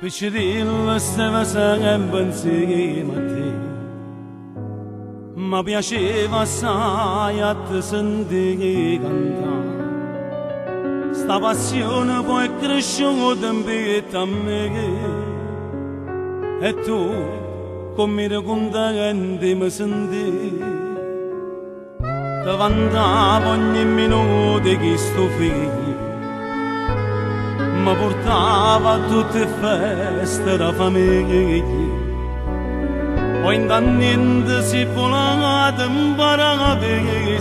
Piccirilla stava sempre insieme a te, mi piaceva assai a te sentire cantare. Sta passione poi è cresciuta in vita a me, e tu come eri contenti mi sentivi, ti vantavo ogni minuto che sto figlio, mi portava a tutte le feste da famiglia. Poi intanto niente si volava imparare a vedere,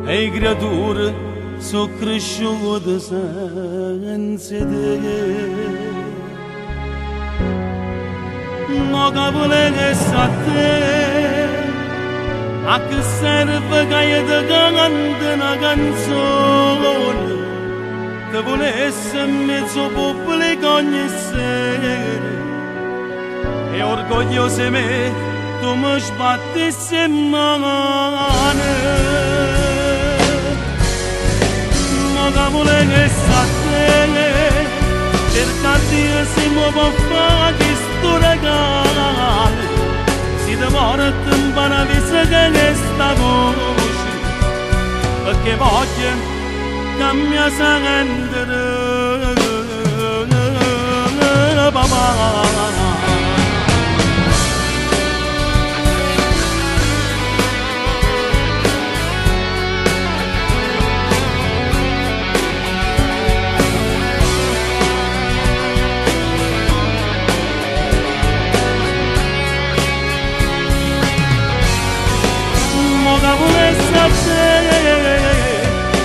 e le creature sono cresciute senza te. No capole che sa te, a che serve che io ti canti una canzone, che volesse in mezzo pubblico ogni sera, e orgogliosamente tu mi sbattissi in mano. No capole che sa te, cerca di si muove fare che sto regalo, si ti porta in paradiso che sta voce, perché voglio che mi sa rendere papà.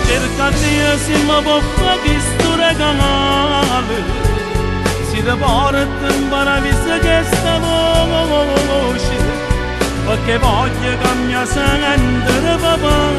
Cerca di si mi può fare questo regalo, si ti porta in paradiso che sta voce, perché voglio che mi sa rendere papà.